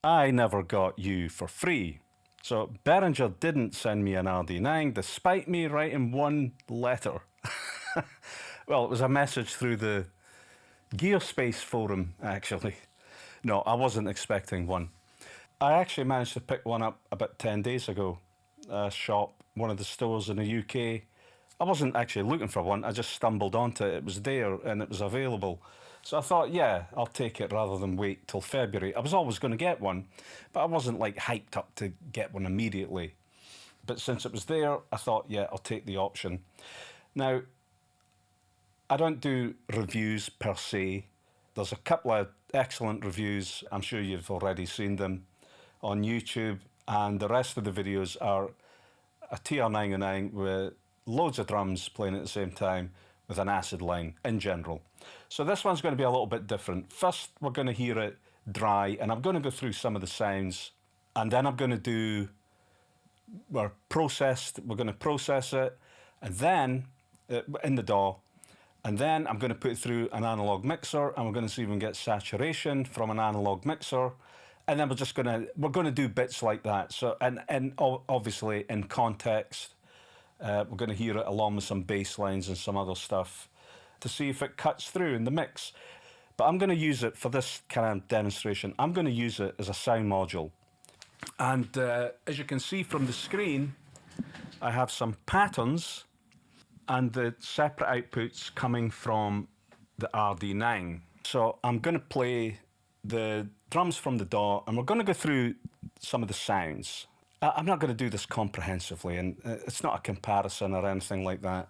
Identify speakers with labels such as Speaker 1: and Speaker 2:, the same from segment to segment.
Speaker 1: I never got you for free. So Behringer didn't send me an RD9 despite me writing one letter. Well, it was a message through the Gearspace forum, actually. No, I wasn't expecting one. I actually managed to pick one up about 10 days ago. A shop, one of the stores in the UK. I wasn't actually looking for one, I just stumbled onto it. It was there and it was available. So I thought, yeah, I'll take it rather than wait till February. I was always going to get one, but I wasn't like hyped up to get one immediately. But since it was there, I thought, yeah, I'll take the option. Now, I don't do reviews per se. There's a couple of excellent reviews, I'm sure you've already seen them, on YouTube, and the rest of the videos are a TR-909 with loads of drums playing at the same time with an acid line in general. So this one's going to be a little bit different. First, we're going to hear it dry, and I'm going to go through some of the sounds, and then I'm going to do, we're going to process it, and then in the DAW, and then I'm going to put it through an analog mixer, and we're going to see if we can get saturation from an analog mixer, and then we're going to do bits like that. So and obviously in context, we're going to hear it along with some bass lines and some other stuff to see if it cuts through in the mix. But I'm going to use it for this kind of demonstration. I'm going to use it as a sound module. And as you can see from the screen, I have some patterns and the separate outputs coming from the RD9. So I'm going to play the drums from the DAW, and we're going to go through some of the sounds. I'm not going to do this comprehensively, and it's not a comparison or anything like that.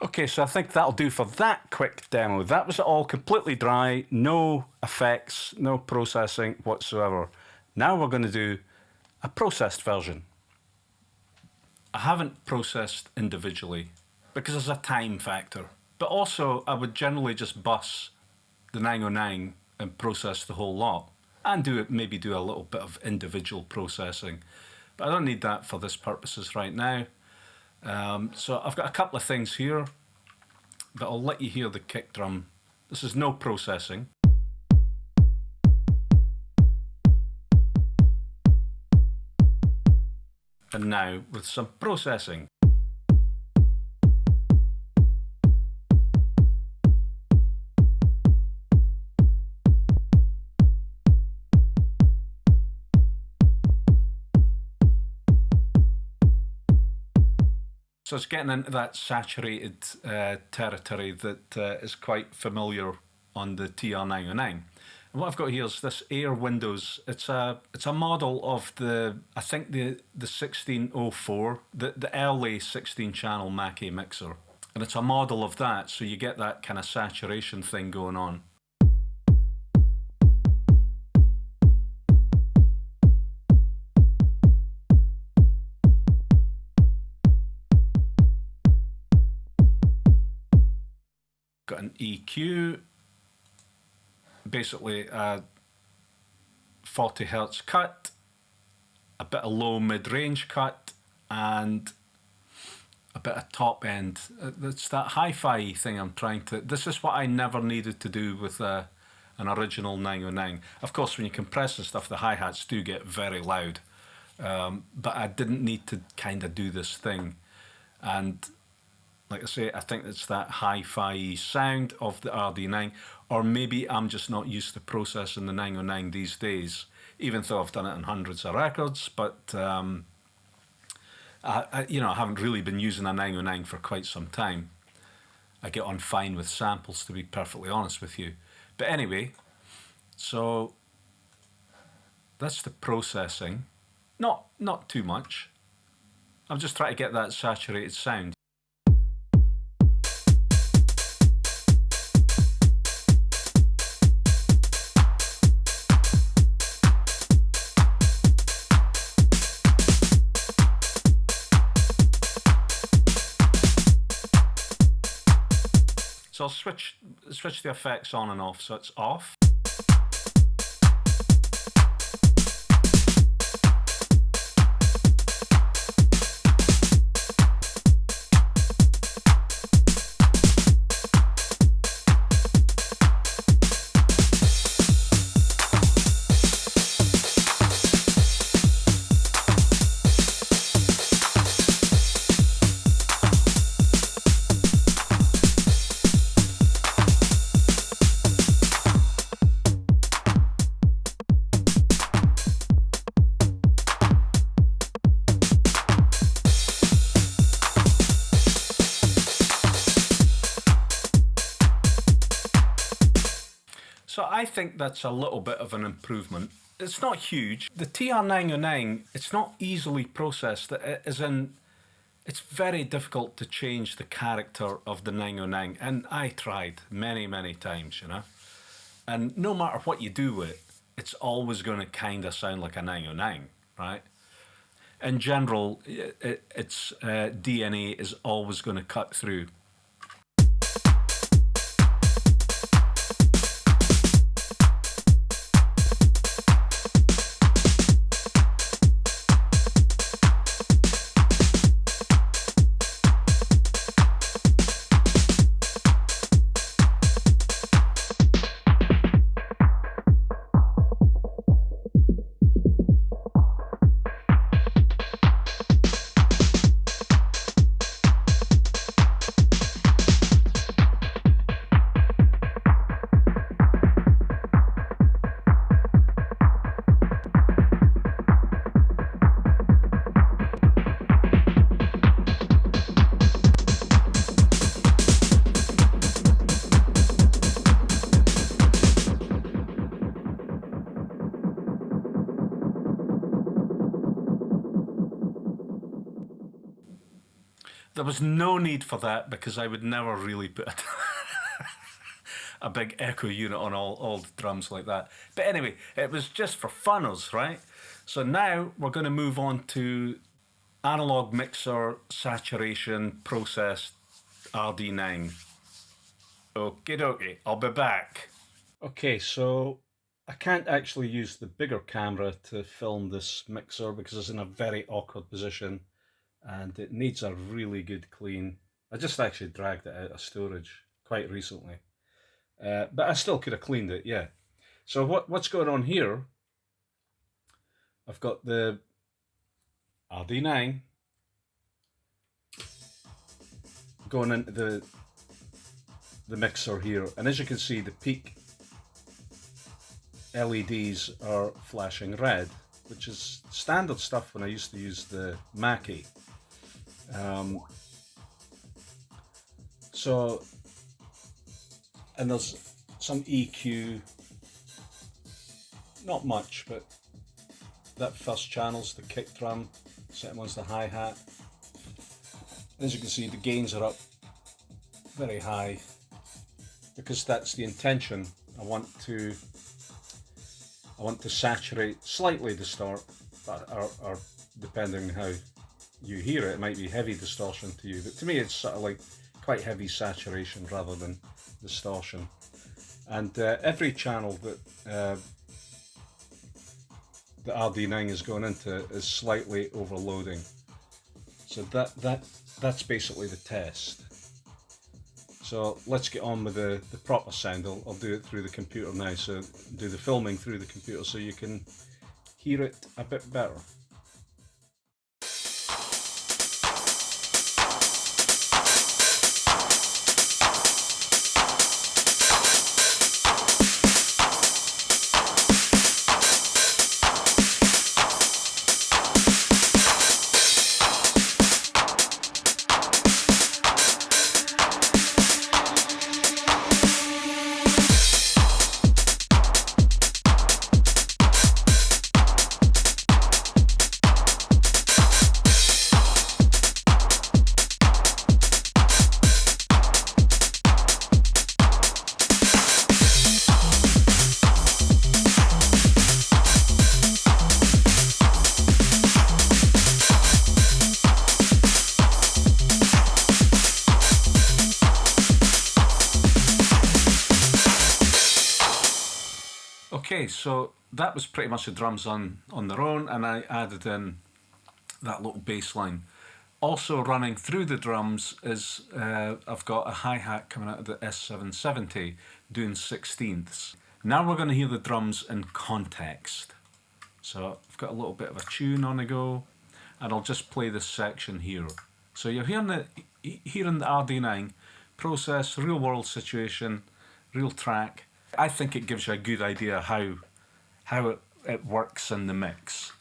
Speaker 1: Okay, so I think that'll do for that quick demo. That was all completely dry, no effects, no processing whatsoever. Now we're going to do a processed version. I haven't processed individually because there's a time factor, but also I would generally just bus the 909 and process the whole lot, and maybe do a little bit of individual processing, but I don't need that for this purposes right now. So I've got a couple of things here, but I'll let you hear the kick drum. This is no processing. And now with some processing. So it's getting into that saturated territory that is quite familiar on the TR909. And what I've got here is this Air Windows. It's a model of I think the 1604, the early 16-channel Mackie mixer, and it's a model of that. So you get that kind of saturation thing going on. Got an EQ, basically a 40 Hz cut, a bit of low mid-range cut, and a bit of top end. It's that hi-fi thing I'm trying to... This is what I never needed to do with an original 909. Of course, when you compress and stuff, the hi-hats do get very loud, but I didn't need to kind of do this thing. And like I say, I think it's that hi-fi sound of the RD9, or maybe I'm just not used to processing the 909 these days, even though I've done it on hundreds of records. But I haven't really been using a 909 for quite some time. I get on fine with samples, to be perfectly honest with you. But anyway, so that's the processing. Not too much. I'm just trying to get that saturated sound. So I'll switch the effects on and off. So it's off. So I think that's a little bit of an improvement. It's not huge. The TR909, it's not easily processed, as in, it's very difficult to change the character of the 909. And I tried many, many times, you know. And no matter what you do with it, it's always going to kind of sound like a 909, right? In general, its DNA is always going to cut through. was no need for that because I would never really put a big echo unit on all the drums like that. But anyway, it was just for funners, right? So now we're going to move on to analog mixer saturation process RD9. Okie dokie, I'll be back. Okay, so I can't actually use the bigger camera to film this mixer because it's in a very awkward position and it needs a really good clean. I just actually dragged it out of storage quite recently, but I still could have cleaned it, yeah. So what's going on here, I've got the RD9 going into the mixer here, and as you can see the peak LEDs are flashing red, which is standard stuff when I used to use the Mackie. So, and there's some EQ, not much, but that first channel's the kick drum, second one's the hi-hat. As you can see, the gains are up very high because that's the intention. I want to saturate, slightly distort, or depending on how you hear it, it might be heavy distortion to you, but to me it's sort of like quite heavy saturation rather than distortion. And every channel that the RD9 is going into is slightly overloading. So that's basically the test. So let's get on with the proper sound. I'll do it through the computer now, so do the filming through the computer so you can hear it a bit better. Okay, so that was pretty much the drums on their own, and I added in that little bass line. Also running through the drums is I've got a hi-hat coming out of the S770 doing 16ths. Now we're going to hear the drums in context. So I've got a little bit of a tune on the go, and I'll just play this section here. So you're hearing the RD9 process, real world situation, real track. I think it gives you a good idea how it works in the mix.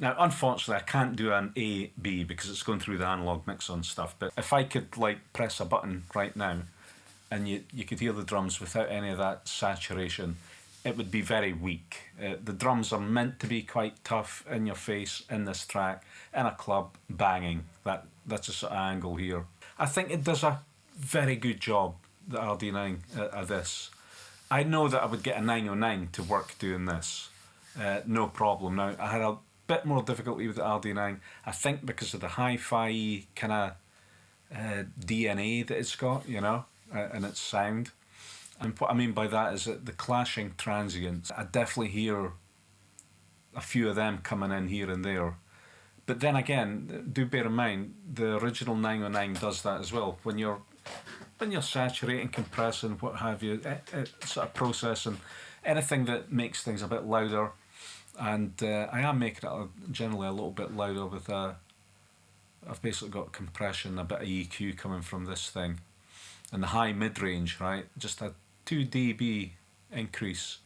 Speaker 1: Now, unfortunately, I can't do an A-B because it's going through the analog mix on stuff, but if I could like press a button right now and you could hear the drums without any of that saturation, it would be very weak. The drums are meant to be quite tough, in your face, in this track, in a club, banging. That's a sort of angle here. I think it does a very good job, the RD9, of this. I know that I would get a 909 to work doing this, no problem. Now, I had a bit more difficulty with the RD9, I think because of the hi-fi kind of DNA that it's got, you know, and its sound. And what I mean by that is that the clashing transients, I definitely hear a few of them coming in here and there. But then again, do bear in mind, the original 909 does that as well. When you're saturating, compressing, what have you, sort of processing, anything that makes things a bit louder. And I am making it generally a little bit louder with I've basically got compression, a bit of EQ coming from this thing. And the high mid-range, right, just a 2 dB increase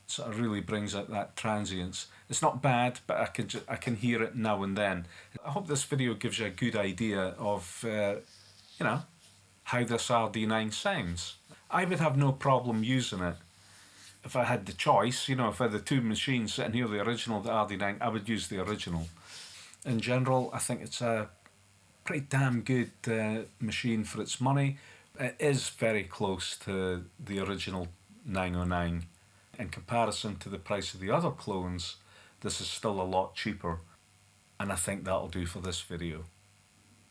Speaker 1: sort of really brings out that transience. It's not bad, but I can hear it now and then. I hope this video gives you a good idea of, you know, how this RD9 sounds. I would have no problem using it if I had the choice. You know, if I had the two machines sitting here, the original, the RD9, I would use the original. In general, I think it's a pretty damn good machine for its money. It is very close to the original 909. In comparison to the price of the other clones, this is still a lot cheaper. And I think that'll do for this video.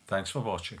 Speaker 1: Thanks for watching.